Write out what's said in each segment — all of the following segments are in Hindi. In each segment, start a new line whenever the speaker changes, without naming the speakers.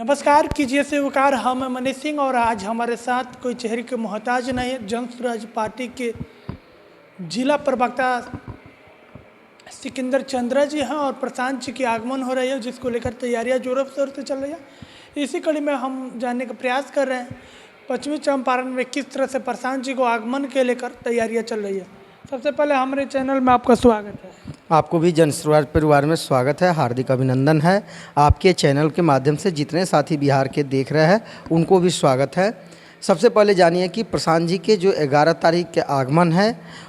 नमस्कार कीजिए स्वीकार। हम मनीष सिंह और आज हमारे साथ कोई चेहरे के मोहताज नहीं है। जनसुराज पार्टी के जिला प्रवक्ता सिकंदर चंद्रा जी हैं और प्रशांत जी की आगमन हो रही है, जिसको लेकर तैयारियां जोरों शोर से चल रही है। इसी कड़ी में हम जानने का प्रयास कर रहे हैं पश्चिमी चंपारण में किस तरह से प्रशांत जी को आगमन के लेकर तैयारियां चल रही है। सबसे पहले हमारे चैनल में आपका स्वागत है।
आपको भी जनसुराज परिवार में स्वागत है, हार्दिक अभिनंदन है। आपके चैनल के माध्यम से जितने साथी बिहार के देख रहे हैं उनको भी स्वागत है। सबसे पहले जानिए कि प्रशांत जी के जो 11 तारीख के आगमन है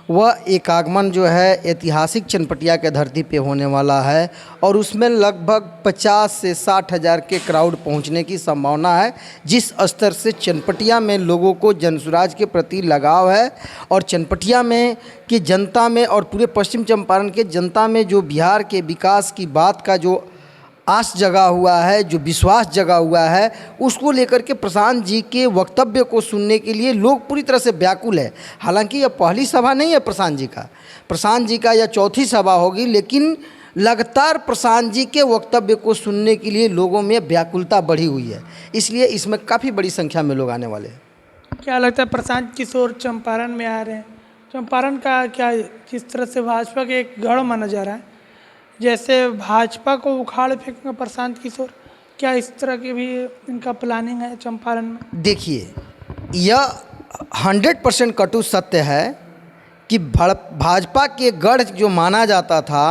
वह एक आगमन जो है ऐतिहासिक चनपटिया के धरती पे होने वाला है और उसमें लगभग 50 से 60 हज़ार के क्राउड पहुंचने की संभावना है। जिस स्तर से चनपटिया में लोगों को जनसुराज के प्रति लगाव है और चनपटिया में की जनता में और पूरे पश्चिम चंपारण के जनता में जो बिहार के विकास की बात का जो आस जगा हुआ है, जो विश्वास जगा हुआ है, उसको लेकर के प्रशांत जी के वक्तव्य को सुनने के लिए लोग पूरी तरह से व्याकुल है। हालांकि यह पहली सभा नहीं है प्रशांत जी का यह चौथी सभा होगी, लेकिन लगातार प्रशांत जी के वक्तव्य को सुनने के लिए लोगों में व्याकुलता बढ़ी हुई है। इसलिए इसमें काफ़ी बड़ी संख्या में लोग आने वाले हैं।
क्या लगता है प्रशांत किशोर चंपारण में आ रहे हैं? चंपारण का क्या किस तरह से भाजपा के एक गढ़ माना जा रहा है, जैसे भाजपा को उखाड़ फेंकेंगे प्रशांत किशोर, क्या इस तरह की भी इनका प्लानिंग है चंपारण में?
देखिए, यह 100% कटु सत्य है कि भाजपा के गढ़ जो माना जाता था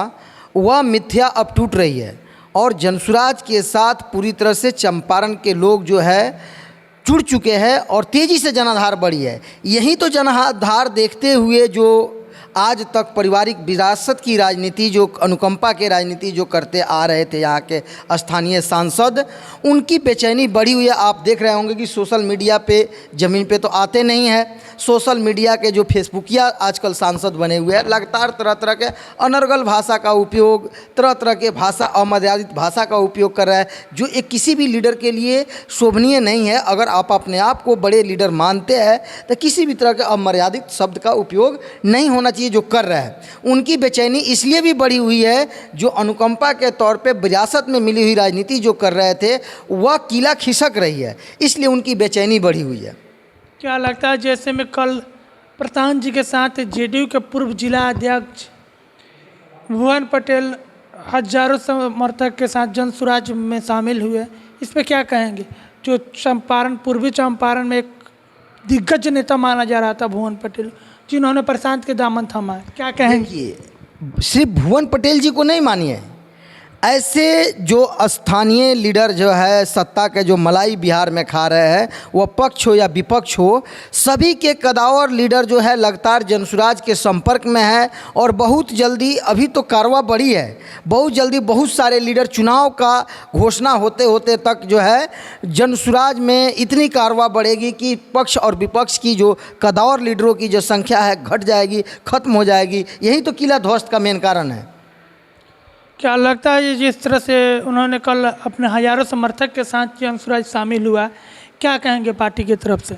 वह मिथ्या अब टूट रही है और जनसुराज के साथ पूरी तरह से चंपारण के लोग जो है जुड़ चुके हैं और तेज़ी से जनाधार बढ़ी है। यही तो जनाधार देखते हुए जो आज तक पारिवारिक विरासत की राजनीति, जो अनुकंपा के राजनीति जो करते आ रहे थे यहाँ के स्थानीय सांसद, उनकी बेचैनी बढ़ी हुई है। आप देख रहे होंगे कि सोशल मीडिया पे ज़मीन पे तो आते नहीं हैं, सोशल मीडिया के जो फेसबुकिया आजकल सांसद बने हुए हैं, लगातार तरह तरह के अनर्गल भाषा का उपयोग, तरह तरह के भाषा अमर्यादित भाषा का उपयोग कर रहा है, जो एक किसी भी लीडर के लिए शोभनीय नहीं है। अगर आप अपने आप को बड़े लीडर मानते हैं तो किसी भी तरह के अमर्यादित शब्द का उपयोग नहीं होना चाहिए जो कर रहा है। उनकी बेचैनी इसलिए भी बढ़ी हुई है, जो अनुकंपा के तौर पे विरासत में मिली हुई राजनीति जो कर रहे थे वह किला खिसक रही है, इसलिए उनकी बेचैनी बढ़ी हुई है।
क्या लगता है जैसे में कल प्रशांत जी के साथ जेडीयू के पूर्व जिला अध्यक्ष भुवन पटेल हजारों समर्थक के साथ जनसुराज में शामिल हुए, इस पर क्या कहेंगे? जो चंपारण, पूर्वी चंपारण में एक दिग्गज नेता माना जा रहा था भुवन पटेल, जिन्होंने प्रशांत के दामन थामा है, क्या कहेंगे?
सिर्फ भुवन पटेल जी को नहीं मानिए, ऐसे जो स्थानीय लीडर जो है सत्ता के जो मलाई बिहार में खा रहे हैं, वह पक्ष हो या विपक्ष हो, सभी के कदावर लीडर जो है लगातार जनसुराज के संपर्क में है और बहुत जल्दी, अभी तो कारवा बढ़ी है, बहुत जल्दी बहुत सारे लीडर चुनाव का घोषणा होते होते तक जो है जनसुराज में इतनी कारवा बढ़ेगी कि पक्ष और विपक्ष की जो कदावर लीडरों की जो संख्या है घट जाएगी, खत्म हो जाएगी। यही तो किला ध्वस्त का मेन कारण है।
क्या लगता है जिस तरह से उन्होंने कल अपने हजारों समर्थक के साथ जनसुराज शामिल हुआ, क्या कहेंगे पार्टी की तरफ से?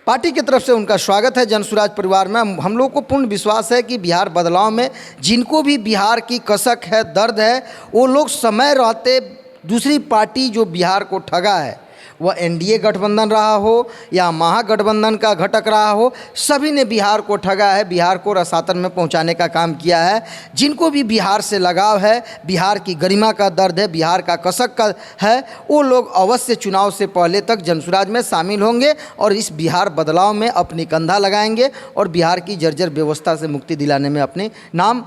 पार्टी की तरफ से उनका स्वागत है जनसुराज परिवार में। हम लोग को पूर्ण विश्वास है कि बिहार बदलाव में जिनको भी बिहार की कसक है, दर्द है, वो लोग समय रहते दूसरी पार्टी जो बिहार को ठगा है, वह एनडीए गठबंधन रहा हो या महागठबंधन का घटक रहा हो, सभी ने बिहार को ठगा है, बिहार को रसातल में पहुंचाने का काम किया है। जिनको भी बिहार से लगाव है, बिहार की गरिमा का दर्द है, बिहार का कसक का है, वो लोग अवश्य चुनाव से पहले तक जनसुराज में शामिल होंगे और इस बिहार बदलाव में अपनी कंधा लगाएंगे और बिहार की जर्जर व्यवस्था से मुक्ति दिलाने में अपने नाम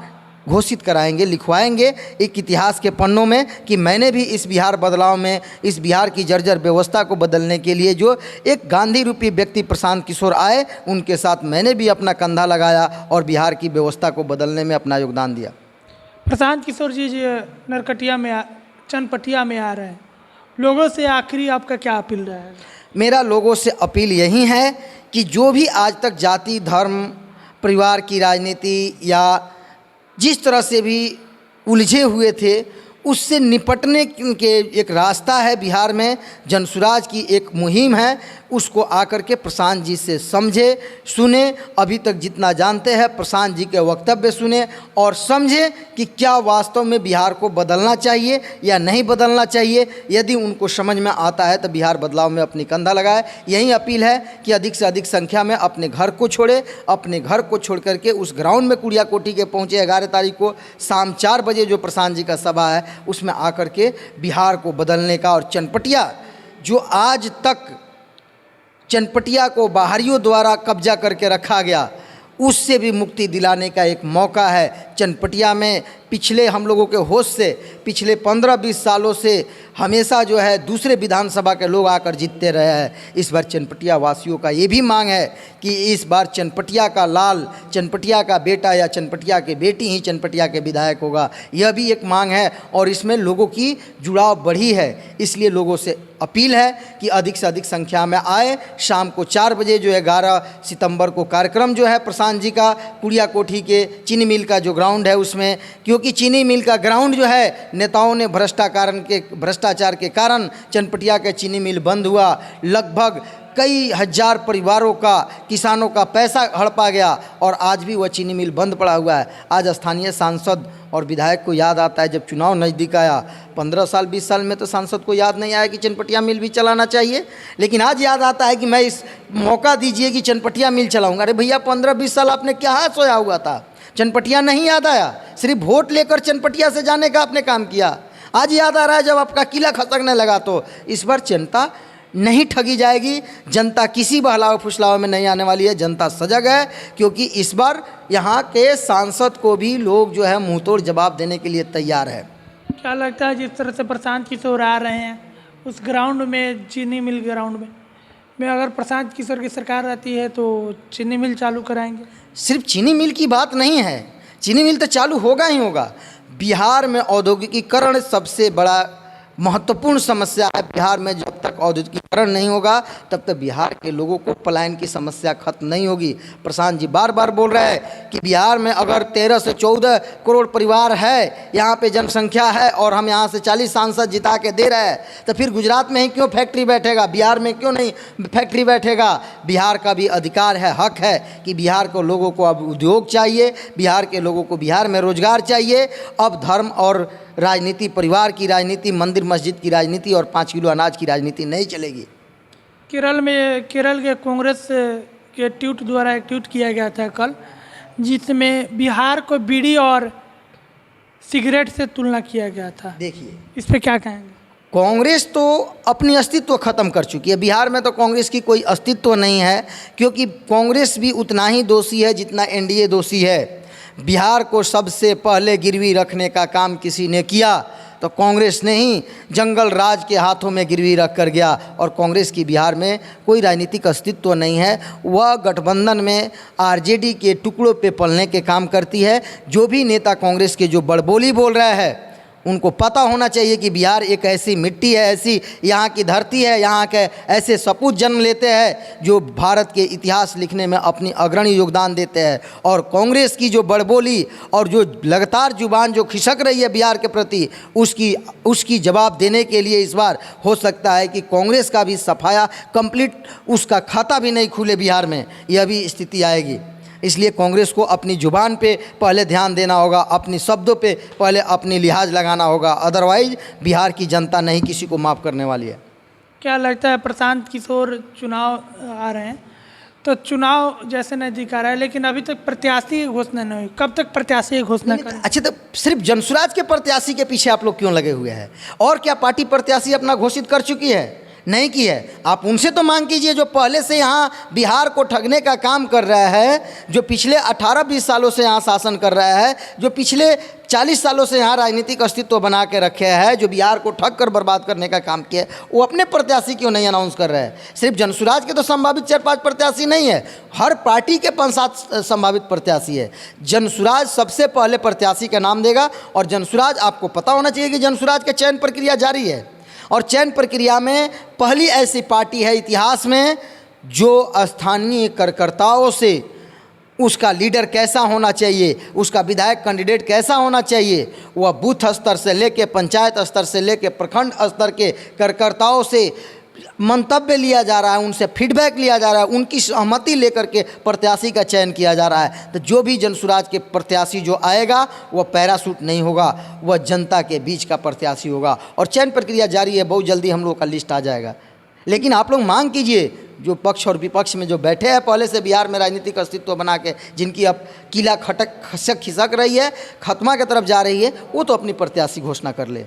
घोषित कराएंगे, लिखवाएंगे एक इतिहास के पन्नों में कि मैंने भी इस बिहार बदलाव में, इस बिहार की जर्जर व्यवस्था को बदलने के लिए जो एक गांधी रूपी व्यक्ति प्रशांत किशोर आए, उनके साथ मैंने भी अपना कंधा लगाया और बिहार की व्यवस्था को बदलने में अपना योगदान दिया।
प्रशांत किशोर जी नरकटिया में, चनपटिया में आ रहे हैं, लोगों से आखिरी आपका क्या अपील रहा है? मेरा
लोगों से अपील यही है कि जो भी आज तक जाति, धर्म, परिवार की राजनीति या जिस तरह से भी उलझे हुए थे, उससे निपटने के एक रास्ता है बिहार में, जनसुराज की एक मुहिम है, उसको आकर के प्रशांत जी से समझे, सुने, अभी तक जितना जानते हैं प्रशांत जी के वक्तव्य सुने और समझे कि क्या वास्तव में बिहार को बदलना चाहिए या नहीं बदलना चाहिए। यदि उनको समझ में आता है तो बिहार बदलाव में अपनी कंधा लगाए। यही अपील है कि अधिक से अधिक संख्या में अपने घर को छोड़े, अपने घर को छोड़ करके उस ग्राउंड में कुड़िया कोठी के पहुँचे। 11 तारीख को शाम 4 बजे जो प्रशांत जी का सभा है उसमें आकर के बिहार को बदलने का, और चनपटिया जो आज तक चनपटिया को बाहरियों द्वारा कब्जा करके रखा गया उससे भी मुक्ति दिलाने का एक मौका है। चनपटिया में पिछले हम लोगों के होश से पिछले 15-20 सालों से हमेशा जो है दूसरे विधानसभा के लोग आकर जीतते रहे हैं। इस बार चनपटिया वासियों का ये भी मांग है कि इस बार चनपटिया का लाल, चनपटिया का बेटा या चनपटिया की बेटी ही चनपटिया के विधायक होगा। यह भी एक मांग है और इसमें लोगों की जुड़ाव बढ़ी है। इसलिए लोगों से अपील है कि अधिक से अधिक संख्या में आए। शाम को 4 बजे जो 11 सितंबर को कार्यक्रम जो है प्रशांत जी का कुड़िया कोठी के चीनी मिल का जो ग्राउंड है उसमें, क्योंकि चीनी मिल का ग्राउंड जो है नेताओं ने भ्रष्टाचार के कारण चनपटिया के चीनी मिल बंद हुआ। लगभग कई हजार परिवारों का, किसानों का पैसा हड़पा गया और आज भी वह चीनी मिल बंद पड़ा हुआ है। आज स्थानीय सांसद और विधायक को याद आता है जब चुनाव नज़दीक आया, 15 साल 20 साल में तो सांसद को याद नहीं आया कि चनपटिया मिल भी चलाना चाहिए, लेकिन आज याद आता है कि मैं इस मौका दीजिए कि चनपटिया मिल चलाऊंगा। अरे भैया 15-20 साल आपने क्या सोया हुआ था? चनपटिया नहीं याद आया, सिर्फ वोट लेकर चनपटिया से जाने का आपने काम किया। आज याद आ रहा है जब आपका किला खसकने लगा। तो इस बार जनता नहीं ठगी जाएगी, जनता किसी बहलाव फुसलाव में नहीं आने वाली है। जनता सजग है क्योंकि इस बार यहाँ के सांसद को भी लोग जो है मुंहतोड़ जवाब देने के लिए तैयार है।
क्या लगता है जिस तरह से प्रशांत किशोर आ रहे हैं उस ग्राउंड में, चीनी मिल ग्राउंड में अगर प्रशांत किशोर की सरकार रहती है तो चीनी मिल चालू कराएंगे?
सिर्फ चीनी मिल की बात नहीं है, चीनी मिल तो चालू होगा ही होगा। बिहार में औद्योगिकीकरण सबसे बड़ा महत्वपूर्ण समस्या है। बिहार में जब तक औद्योगिकीकरण नहीं होगा तब तक बिहार के लोगों को पलायन की समस्या खत्म नहीं होगी। प्रशांत जी बार बार बोल रहे हैं कि बिहार में अगर 13 से 14 करोड़ परिवार है, यहाँ पे जनसंख्या है और हम यहाँ से 40 सांसद जिता के दे रहे हैं, तो फिर गुजरात में ही क्यों फैक्ट्री बैठेगा, बिहार में क्यों नहीं फैक्ट्री बैठेगा? बिहार का भी अधिकार है, हक है कि बिहार को लोगों को अब उद्योग चाहिए, बिहार के लोगों को बिहार में रोजगार चाहिए। अब धर्म और राजनीति, परिवार की राजनीति, मंदिर मस्जिद की राजनीति और 5 किलो अनाज की राजनीति नहीं चलेगी।
केरल के कांग्रेस के ट्वीट द्वारा एक ट्वीट किया गया था कल, जिसमें बिहार को बीड़ी और सिगरेट से तुलना किया गया था।
देखिए,
इस पे क्या कहेंगे?
कांग्रेस तो अपनी अस्तित्व खत्म कर चुकी है। बिहार में तो कांग्रेस की कोई अस्तित्व नहीं है, क्योंकि कांग्रेस भी उतना ही दोषी है जितना एनडीए दोषी है। बिहार को सबसे पहले गिरवी रखने का काम किसी ने किया तो कांग्रेस ने ही जंगल राज के हाथों में गिरवी रख कर गया, और कांग्रेस की बिहार में कोई राजनीतिक अस्तित्व नहीं है। वह गठबंधन में आरजेडी के टुकड़ों पे पलने के काम करती है। जो भी नेता कांग्रेस के जो बड़बोली बोल रहे हैं उनको पता होना चाहिए कि बिहार एक ऐसी मिट्टी है, ऐसी यहाँ की धरती है, यहाँ के ऐसे सपूत जन्म लेते हैं जो भारत के इतिहास लिखने में अपनी अग्रणी योगदान देते हैं। और कांग्रेस की जो बड़बोली और जो लगातार जुबान जो खिसक रही है बिहार के प्रति, उसकी जवाब देने के लिए इस बार हो सकता है कि कांग्रेस का भी सफाया कंप्लीट, उसका खाता भी नहीं खुले बिहार में, यह भी स्थिति आएगी। इसलिए कांग्रेस को अपनी जुबान पे पहले ध्यान देना होगा, अपनी शब्दों पे पहले अपनी लिहाज लगाना होगा, अदरवाइज बिहार की जनता नहीं किसी को माफ़ करने वाली है।
क्या लगता है प्रशांत किशोर चुनाव आ रहे हैं, तो चुनाव जैसे नज़दीक आ रहा है लेकिन अभी तक प्रत्याशी की घोषणा नहीं हुई, कब तक प्रत्याशी की घोषणा करें?
अच्छा, तो सिर्फ जनसुराज के प्रत्याशी के पीछे आप लोग क्यों लगे हुए हैं? और क्या पार्टी प्रत्याशी अपना घोषित कर चुकी है? नहीं की है। आप उनसे तो मांग कीजिए जो पहले से यहाँ बिहार को ठगने का काम कर रहा है, जो पिछले 18-20 सालों से यहाँ शासन कर रहा है, जो पिछले 40 सालों से यहाँ राजनीतिक अस्तित्व बना के रखे हैं, जो बिहार को ठग कर बर्बाद करने का काम किया है, वो अपने प्रत्याशी क्यों नहीं अनाउंस कर रहे हैं? सिर्फ जनसुराज के तो संभावित 4-5 प्रत्याशी नहीं है, हर पार्टी के 5-7 संभावित प्रत्याशी है। जनसुराज सबसे पहले प्रत्याशी का नाम देगा, और जनसुराज, आपको पता होना चाहिए कि जनसुराज का चयन प्रक्रिया जारी है, और चयन प्रक्रिया में पहली ऐसी पार्टी है इतिहास में जो स्थानीय कार्यकर्ताओं से उसका लीडर कैसा होना चाहिए, उसका विधायक कैंडिडेट कैसा होना चाहिए, वह बूथ स्तर से लेके पंचायत स्तर से लेके प्रखंड स्तर के कार्यकर्ताओं से मंतव्य लिया जा रहा है, उनसे फीडबैक लिया जा रहा है, उनकी सहमति लेकर के प्रत्याशी का चयन किया जा रहा है। तो जो भी जनसुराज के प्रत्याशी जो आएगा वह पैराशूट नहीं होगा, वह जनता के बीच का प्रत्याशी होगा। और चयन प्रक्रिया जारी है, बहुत जल्दी हम लोग का लिस्ट आ जाएगा। लेकिन आप लोग मांग कीजिए, जो पक्ष और विपक्ष में जो बैठे हैं पहले से बिहार में राजनीतिक अस्तित्व बना के, जिनकी अब किला खसक खिसक रही है, खत्मा की तरफ जा रही है, वो तो अपनी प्रत्याशी घोषणा कर ले।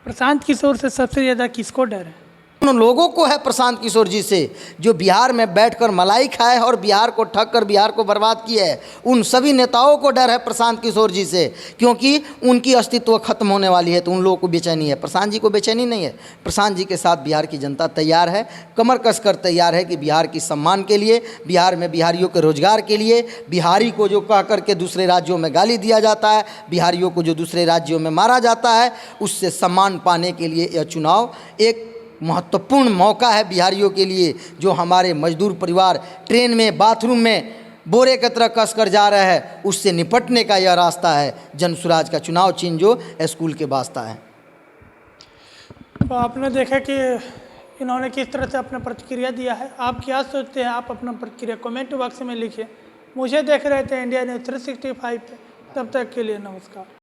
प्रशांत किशोर से सबसे ज़्यादा किसको डर है?
उन लोगों को है प्रशांत किशोर जी से, जो बिहार में बैठकर मलाई खाए और बिहार को ठग कर बिहार को बर्बाद किया है। उन सभी नेताओं को डर है प्रशांत किशोर जी से, क्योंकि उनकी अस्तित्व खत्म होने वाली है। तो उन लोगों को बेचैनी है, प्रशांत जी को बेचैनी नहीं है। प्रशांत जी के साथ बिहार की जनता तैयार है, कमर कसकर तैयार है कि बिहार की सम्मान के लिए, बिहार में बिहारियों के रोजगार के लिए, बिहारी को जो कह करके दूसरे राज्यों में गाली दिया जाता है, बिहारियों को जो दूसरे राज्यों में मारा जाता है, उससे सम्मान पाने के लिए यह चुनाव एक महत्वपूर्ण मौका है बिहारियों के लिए। जो हमारे मजदूर परिवार ट्रेन में, बाथरूम में बोरे की तरह कस कर जा रहे हैं, उससे निपटने का यह रास्ता है जनसुराज का चुनाव चिन्ह जो स्कूल के वास्ता है।
तो आपने देखा कि इन्होंने किस तरह से अपना प्रतिक्रिया दिया है। आप क्या सोचते हैं? आप अपना प्रतिक्रिया कमेंट बॉक्स में लिखिए। मुझे देख रहे थे इंडिया न्यूज़ 365 पे। तब तक के लिए नमस्कार।